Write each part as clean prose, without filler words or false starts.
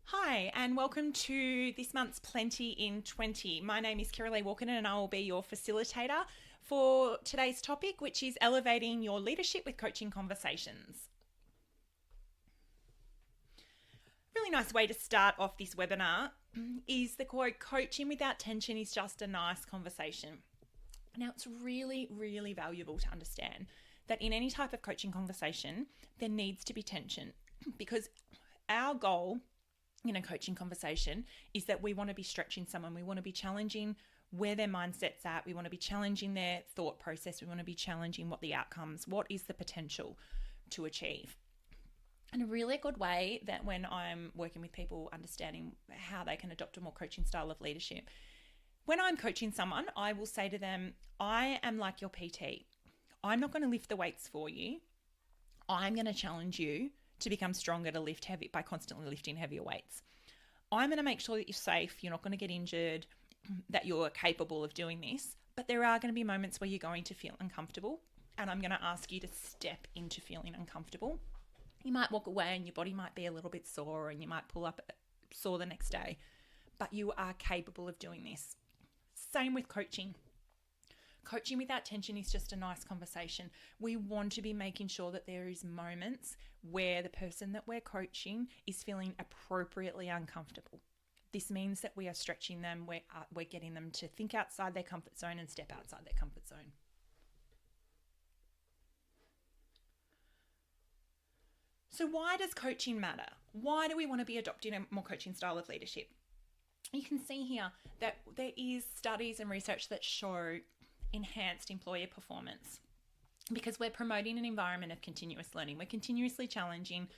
Hi, and welcome to this month's Plenty in 20. My name is Kira Lee Walken, and I will be your facilitator for today's topic, which is elevating your leadership with coaching conversations. A really nice way to start off this webinar is the quote, "Coaching without tension is just a nice conversation." Now, it's really, really valuable to understand that in any type of coaching conversation, there needs to be tension because our goal in a coaching conversation is that we want to be stretching someone. We want to be challenging where their mindset's at. We want to be challenging their thought process. We want to be challenging what the outcomes, what is the potential to achieve. And a really good way that when I'm working with people understanding how they can adopt a more coaching style of leadership, when I'm coaching someone, I will say to them, I am like your PT. I'm not going to lift the weights for you. I'm going to challenge you to become stronger, to lift heavy by constantly lifting heavier weights. I'm going to make sure that you're safe, you're not going to get injured, that you're capable of doing this, but there are going to be moments where you're going to feel uncomfortable, and I'm going to ask you to step into feeling uncomfortable. You might walk away and your body might be a little bit sore and you might pull up sore the next day, but you are capable of doing this. Same with coaching. Coaching without tension is just a nice conversation. We want to be making sure that there is moments where the person that we're coaching is feeling appropriately uncomfortable. This means that we are stretching them, we're getting them to think outside their comfort zone and step outside their comfort zone. So why does coaching matter? Why do we want to be adopting a more coaching style of leadership? You can see here that there is studies and research that show enhanced employer performance because we're promoting an environment of continuous learning. We're continuously challenging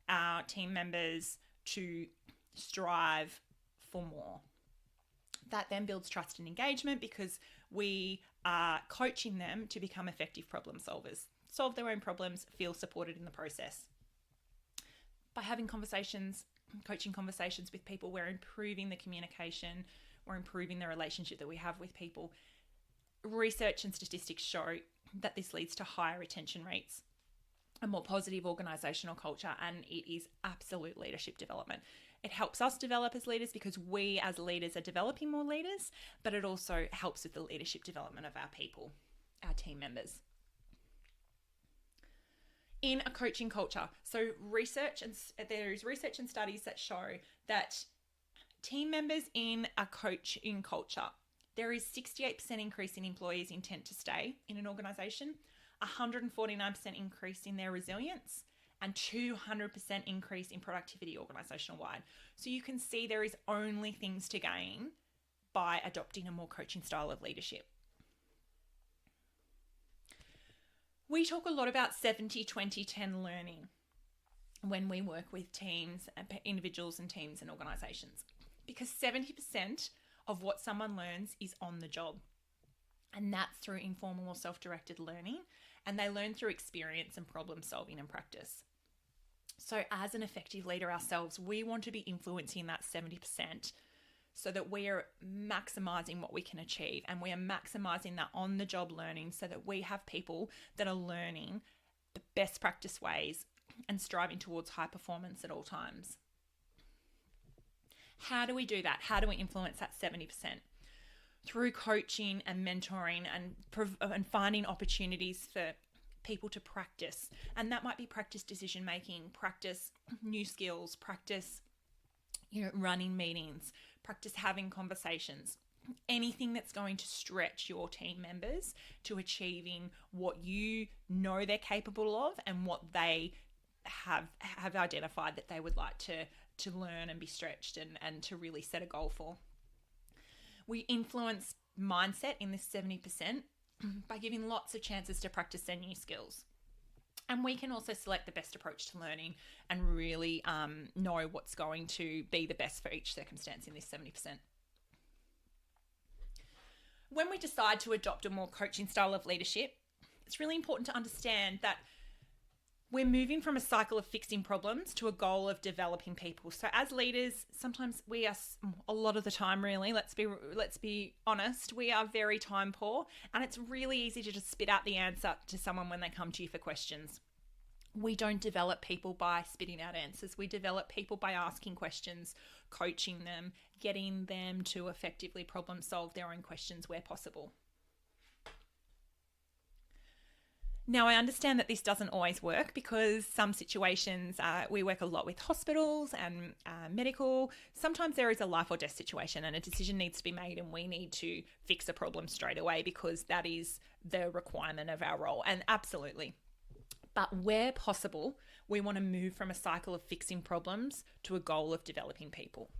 our team members to strive for more. That then builds trust and engagement because we are coaching them to become effective problem solvers, solve their own problems, feel supported in the process. By having conversations, coaching conversations with people, we're improving the communication, we're improving the relationship that we have with people. Research and statistics show that this leads to higher retention rates, a more positive organizational culture, and it is absolute leadership development. It helps us develop as leaders because we as leaders are developing more leaders, but it also helps with the leadership development of our people, our team members. In a coaching culture, so there is research and studies that show that team members in a coaching culture, there is 68% increase in employees' intent to stay in an organization, 149% increase in their resilience, and 200% increase in productivity organizational wide. So you can see there is only things to gain by adopting a more coaching style of leadership. We talk a lot about 70-20-10 learning when we work with teams, individuals and teams and organizations, because 70% of what someone learns is on the job. And that's through informal or self-directed learning. And they learn through experience and problem solving and practice. So as an effective leader ourselves, we want to be influencing that 70% so that we are maximizing what we can achieve. And we are maximizing that on-the-job learning so that we have people that are learning the best practice ways and striving towards high performance at all times. How do we do that? How do we influence that 70%? Through coaching and mentoring and finding opportunities for people to practice. And that might be practice decision making, practice new skills, practice running meetings, practice having conversations. Anything that's going to stretch your team members to achieving what you know they're capable of and what they have identified that they would like to learn and be stretched and to really set a goal for. We influence mindset in this 70% by giving lots of chances to practice their new skills. And we can also select the best approach to learning and really know what's going to be the best for each circumstance in this 70%. When we decide to adopt a more coaching style of leadership, it's really important to understand that we're moving from a cycle of fixing problems to a goal of developing people. So as leaders, sometimes we are, a lot of the time really, let's be honest, we are very time poor, and it's really easy to just spit out the answer to someone when they come to you for questions. We don't develop people by spitting out answers. We develop people by asking questions, coaching them, getting them to effectively problem solve their own questions where possible. Now, I understand that this doesn't always work because some situations, we work a lot with hospitals and medical. Sometimes there is a life or death situation and a decision needs to be made and we need to fix a problem straight away because that is the requirement of our role. And absolutely. But where possible, we want to move from a cycle of fixing problems to a goal of developing people.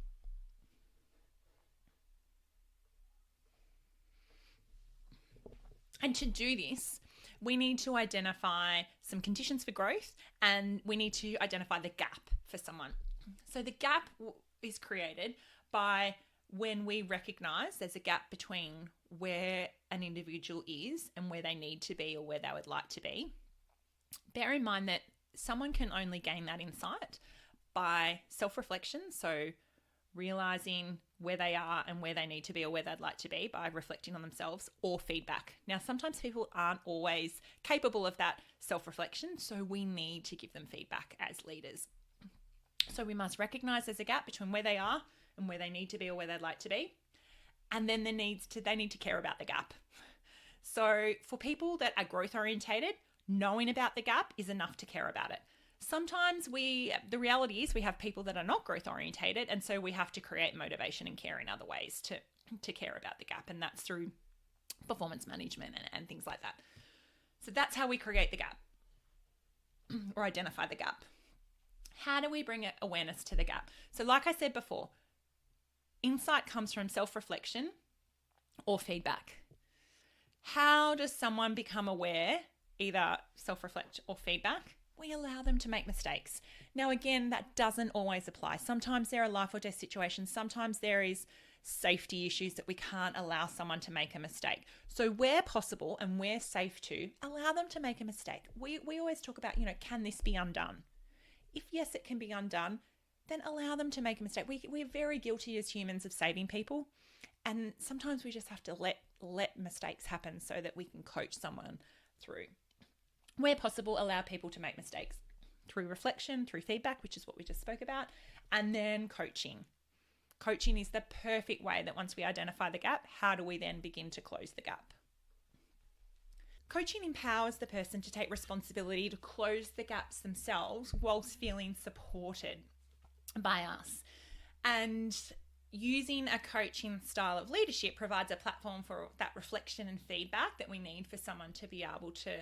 And to do this, we need to identify some conditions for growth and we need to identify the gap for someone. So the gap is created by when we recognize there's a gap between where an individual is and where they need to be or where they would like to be. Bear in mind that someone can only gain that insight by self-reflection, so realizing where they are and where they need to be or where they'd like to be by reflecting on themselves, or feedback. Now, sometimes people aren't always capable of that self-reflection, so we need to give them feedback as leaders. So we must recognize there's a gap between where they are and where they need to be or where they'd like to be. And then they need to care about the gap. So for people that are growth orientated, knowing about the gap is enough to care about it. Sometimes the reality is we have people that are not growth orientated, and so we have to create motivation and care in other ways to care about the gap, and that's through performance management and things like that. So that's how we create the gap or identify the gap. How do we bring awareness to the gap? So like I said before, insight comes from self-reflection or feedback. How does someone become aware, either self-reflect or feedback? We allow them to make mistakes. Now, again, that doesn't always apply. Sometimes there are life or death situations. Sometimes there is safety issues that we can't allow someone to make a mistake. So where possible and where safe to, allow them to make a mistake. We always talk about, can this be undone? If yes, it can be undone, then allow them to make a mistake. We're very guilty as humans of saving people. And sometimes we just have to let mistakes happen so that we can coach someone through. Where possible, allow people to make mistakes through reflection, through feedback, which is what we just spoke about, and then coaching. Coaching is the perfect way that once we identify the gap, how do we then begin to close the gap? Coaching empowers the person to take responsibility to close the gaps themselves whilst feeling supported by us. And using a coaching style of leadership provides a platform for that reflection and feedback that we need for someone to be able to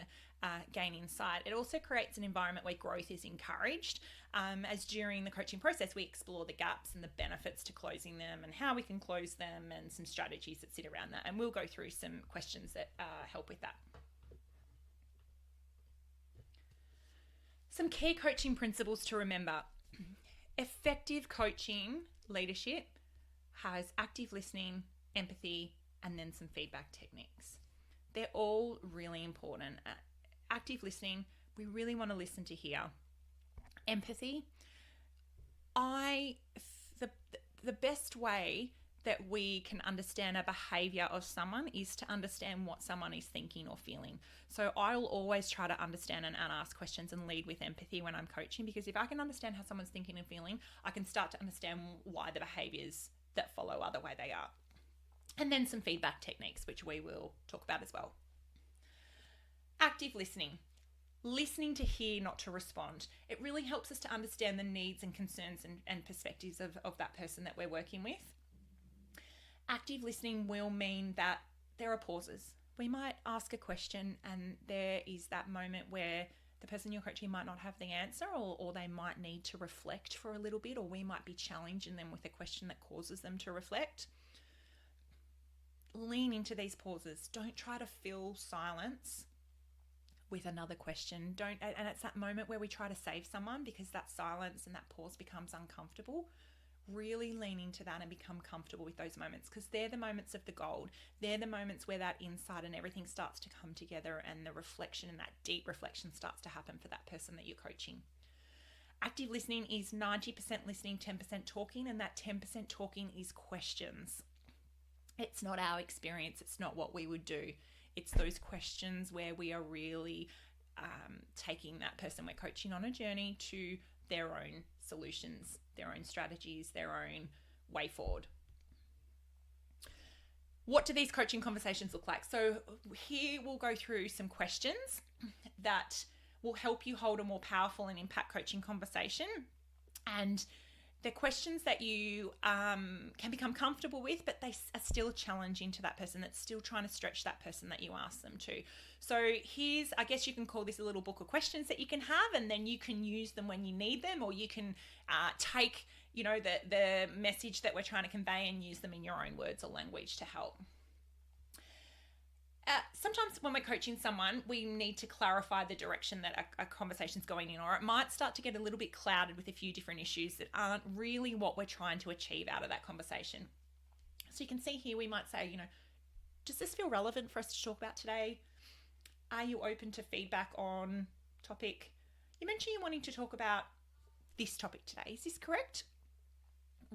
gain insight. It also creates an environment where growth is encouraged, as during the coaching process we explore the gaps and the benefits to closing them and how we can close them and some strategies that sit around that. And we'll go through some questions that help with that. Some key coaching principles to remember. Effective coaching leadership has active listening, empathy, and then some feedback techniques. They're all really important. Active listening, we really want to listen to hear. Empathy, the best way that we can understand a behavior of someone is to understand what someone is thinking or feeling. So I'll always try to understand and ask questions and lead with empathy when I'm coaching, because if I can understand how someone's thinking and feeling, I can start to understand why the behaviors that follow are the way they are. And then some feedback techniques, which we will talk about as well. Active listening. Listening to hear, not to respond. It really helps us to understand the needs and concerns and perspectives of that person that we're working with. Active listening will mean that there are pauses. We might ask a question and there is that moment where the person you're coaching might not have the answer, or they might need to reflect for a little bit, or we might be challenging them with a question that causes them to reflect. Lean into these pauses. Don't try to fill silence with another question. And it's that moment where we try to save someone because that silence and that pause becomes uncomfortable. Really lean into that and become comfortable with those moments, because they're the moments of the gold. They're the moments where that insight and everything starts to come together and the reflection and that deep reflection starts to happen for that person that you're coaching. Active listening is 90% listening, 10% talking, and that 10% talking is questions. It's not our experience. It's not what we would do. It's those questions where we are really taking that person we're coaching on a journey to their own solutions, their own strategies, their own way forward. What do these coaching conversations look like? So here we'll go through some questions that will help you hold a more powerful and impact coaching conversation. And they're questions that you can become comfortable with, but they are still challenging to that person that's still trying to stretch that person that you ask them to. So here's, I guess you can call this a little book of questions that you can have, and then you can use them when you need them, or you can take, the message that we're trying to convey and use them in your own words or language to help. Sometimes when we're coaching someone, we need to clarify the direction that a conversation's going in, or it might start to get a little bit clouded with a few different issues that aren't really what we're trying to achieve out of that conversation. So you can see here, we might say, does this feel relevant for us to talk about today? Are you open to feedback on topic? You mentioned you're wanting to talk about this topic today. Is this correct?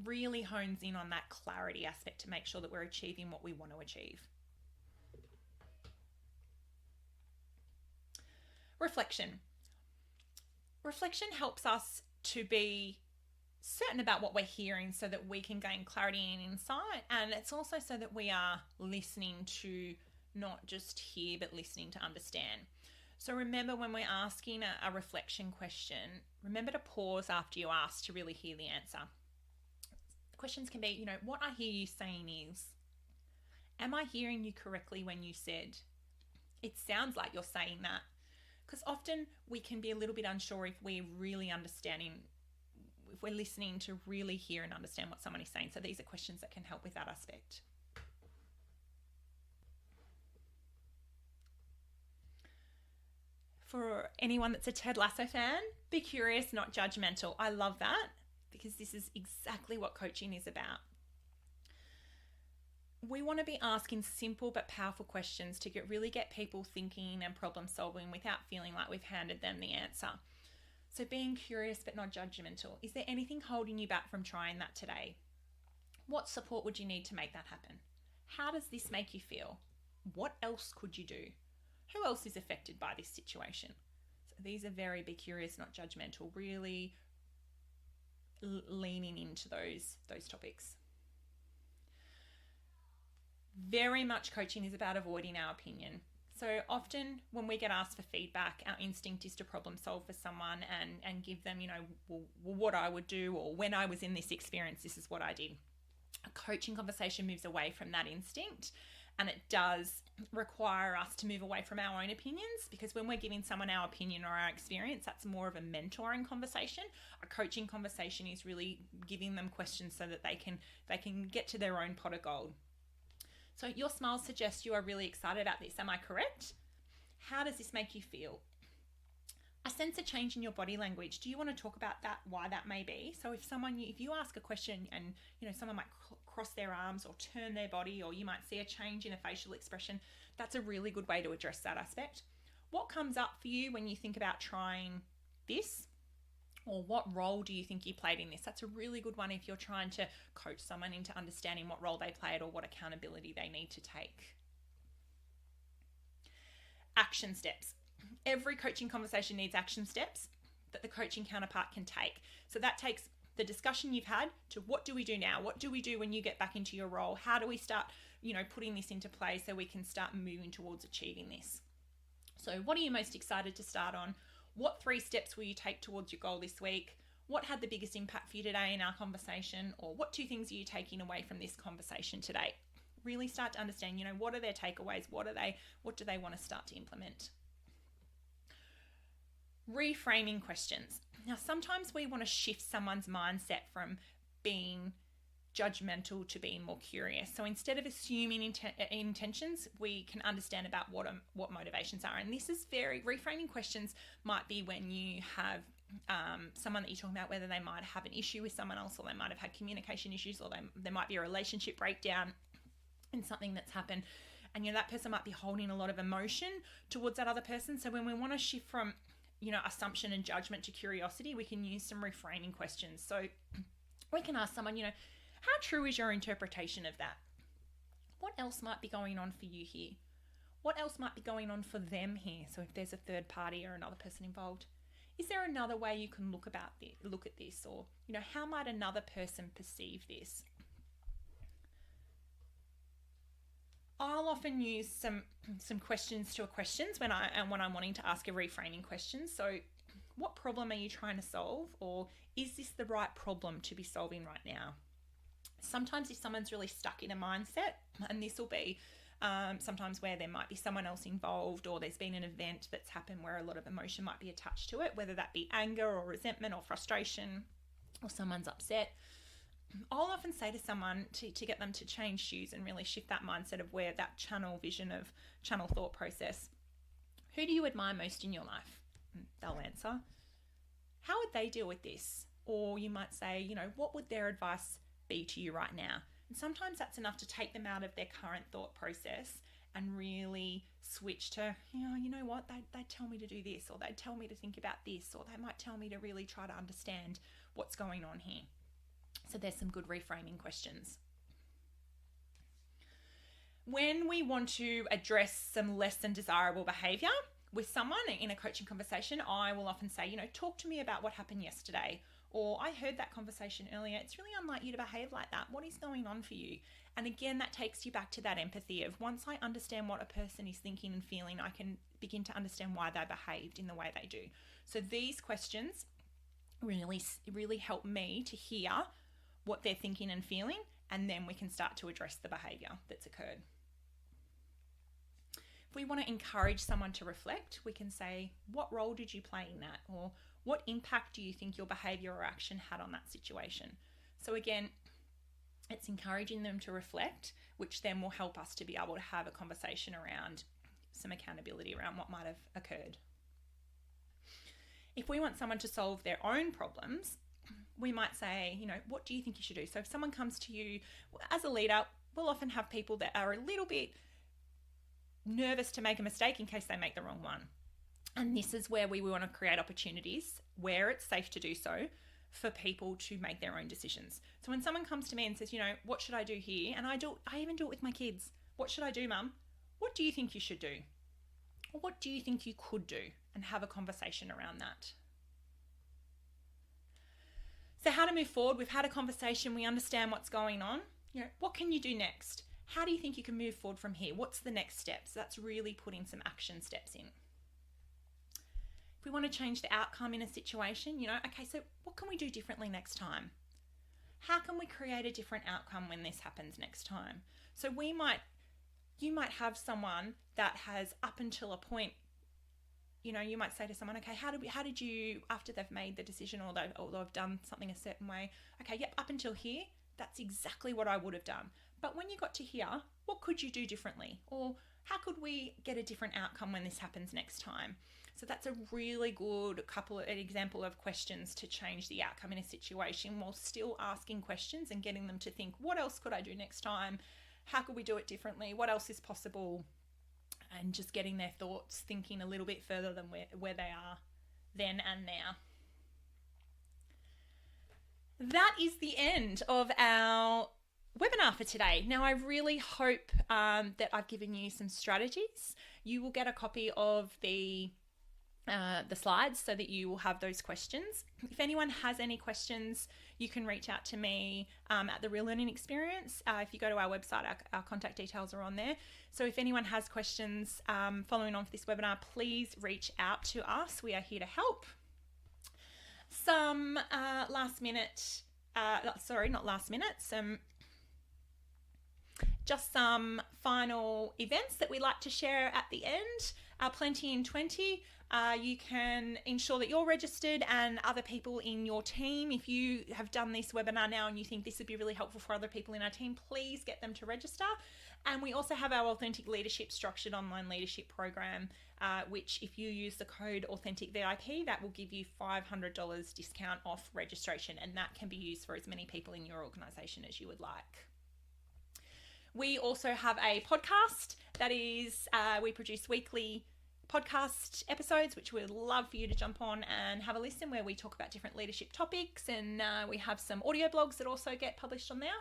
Really hones in on that clarity aspect to make sure that we're achieving what we want to achieve. Reflection. Reflection helps us to be certain about what we're hearing so that we can gain clarity and insight. And it's also so that we are listening to not just hear, but listening to understand. So remember, when we're asking a reflection question, remember to pause after you ask to really hear the answer. Questions can be, what I hear you saying is, am I hearing you correctly when you said, it sounds like you're saying that? Because often we can be a little bit unsure if we're really understanding, if we're listening to really hear and understand what someone is saying. So these are questions that can help with that aspect. For anyone that's a Ted Lasso fan, be curious, not judgmental. I love that, because this is exactly what coaching is about. We want to be asking simple but powerful questions to really get people thinking and problem solving without feeling like we've handed them the answer. So being curious but not judgmental. Is there anything holding you back from trying that today? What support would you need to make that happen? How does this make you feel? What else could you do? Who else is affected by this situation? So these are very be curious, not judgmental, really leaning into those topics. Very much coaching is about avoiding our opinion. So often when we get asked for feedback, our instinct is to problem solve for someone and give them, what I would do, or when I was in this experience, this is what I did. A coaching conversation moves away from that instinct, and it does require us to move away from our own opinions, because when we're giving someone our opinion or our experience, that's more of a mentoring conversation. A coaching conversation is really giving them questions so that they can get to their own pot of gold. So your smile suggests you are really excited about this. Am I correct? How does this make you feel? I sense a change in your body language. Do you want to talk about that, why that may be? So if you ask a question and someone might cross their arms or turn their body, or you might see a change in a facial expression, that's a really good way to address that aspect. What comes up for you when you think about trying this? Or what role do you think you played in this? That's a really good one if you're trying to coach someone into understanding what role they played or what accountability they need to take. Action steps. Every coaching conversation needs action steps that the coaching counterpart can take. So that takes the discussion you've had to what do we do now? What do we do when you get back into your role? How do we start, putting this into play so we can start moving towards achieving this? So what are you most excited to start on? What 3 steps will you take towards your goal this week? What had the biggest impact for you today in our conversation? Or what 2 things are you taking away from this conversation today? Really start to understand, what are their takeaways? What do they want to start to implement? Reframing questions. Now, sometimes we want to shift someone's mindset from being judgmental to being more curious. So instead of assuming intentions, we can understand about what motivations are. And this is reframing questions might be when you have someone that you're talking about, whether they might have an issue with someone else, or they might have had communication issues, or there might be a relationship breakdown in something that's happened. And that person might be holding a lot of emotion towards that other person. So when we want to shift from assumption and judgment to curiosity, we can use some reframing questions. So we can ask someone, how true is your interpretation of that? What else might be going on for you here? What else might be going on for them here? So if there's a third party or another person involved, is there another way you can look at this? Or, how might another person perceive this? I'll often use some questions to questions when I'm wanting to ask a reframing question. So what problem are you trying to solve? Or is this the right problem to be solving right now? Sometimes if someone's really stuck in a mindset, and this will be sometimes where there might be someone else involved, or there's been an event that's happened where a lot of emotion might be attached to it, whether that be anger or resentment or frustration, or someone's upset. I'll often say to someone to get them to change shoes and really shift that mindset of where that channel thought process. Who do you admire most in your life? They'll answer. How would they deal with this? Or you might say, what would their advice be to you right now? And sometimes that's enough to take them out of their current thought process and really switch to, you know what, they'd tell me to do this, or they'd tell me to think about this, or they might tell me to really try to understand what's going on here. So there's some good reframing questions. When we want to address some less than desirable behavior with someone in a coaching conversation, I will often say, talk to me about what happened yesterday. Or I heard that conversation earlier. It's really unlike you to behave like that. What is going on for you? And again, that takes you back to that empathy of once I understand what a person is thinking and feeling, I can begin to understand why they behaved in the way they do. So these questions really help me to hear what they're thinking and feeling, and then we can start to address the behavior that's occurred. If we want to encourage someone to reflect, we can say, what role did you play in that? Or what impact do you think your behavior or action had on that situation? So again, it's encouraging them to reflect, which then will help us to be able to have a conversation around some accountability around what might have occurred. If we want someone to solve their own problems, we might say, what do you think you should do? So if someone comes to you as a leader, we'll often have people that are a little bit nervous to make a mistake in case they make the wrong one. And this is where we want to create opportunities where it's safe to do so for people to make their own decisions. So when someone comes to me and says, what should I do here? And I even do it with my kids. What should I do, Mum? What do you think you should do? Or what do you think you could do? And have a conversation around that. So how to move forward? We've had a conversation. We understand what's going on. What can you do next? How do you think you can move forward from here? What's the next steps? That's really putting some action steps in. If we want to change the outcome in a situation, okay, so what can we do differently next time? How can we create a different outcome when this happens next time? So you might have someone that has up until a point, you might say to someone, okay, how did you, after they've made the decision or they've done something a certain way, okay, yep, up until here, that's exactly what I would have done. But when you got to here, what could you do differently? Or how could we get a different outcome when this happens next time? So that's a really good example of questions to change the outcome in a situation while still asking questions and getting them to think, what else could I do next time? How could we do it differently? What else is possible? And just getting their thoughts thinking a little bit further than where they are then and now. That is the end of our webinar for today. Now, I really hope that I've given you some strategies. You will get a copy of the slides so that you will have those questions. If anyone has any questions, you can reach out to me at the Real Learning Experience. If you go to our website, our contact details are on there. So if anyone has questions following on for this webinar, please reach out to us. We are here to help. Some some final events that we like to share at the end. Plenty in 20. You can ensure that you're registered and other people in your team. If you have done this webinar now and you think this would be really helpful for other people in our team, please get them to register. And we also have our Authentic Leadership Structured Online Leadership Program, which if you use the code AuthenticVIP, that will give you $500 discount off registration, and that can be used for as many people in your organisation as you would like. We also have a podcast that is, we produce weekly podcast episodes, which we'd love for you to jump on and have a listen, where we talk about different leadership topics, and we have some audio blogs that also get published on there.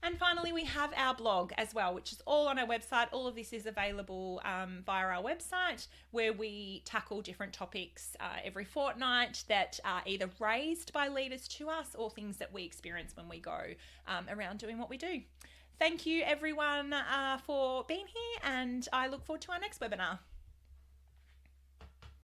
And finally, we have our blog as well, which is all on our website. All of this is available via our website, where we tackle different topics every fortnight that are either raised by leaders to us or things that we experience when we go around doing what we do. Thank you, everyone, for being here, and I look forward to our next webinar.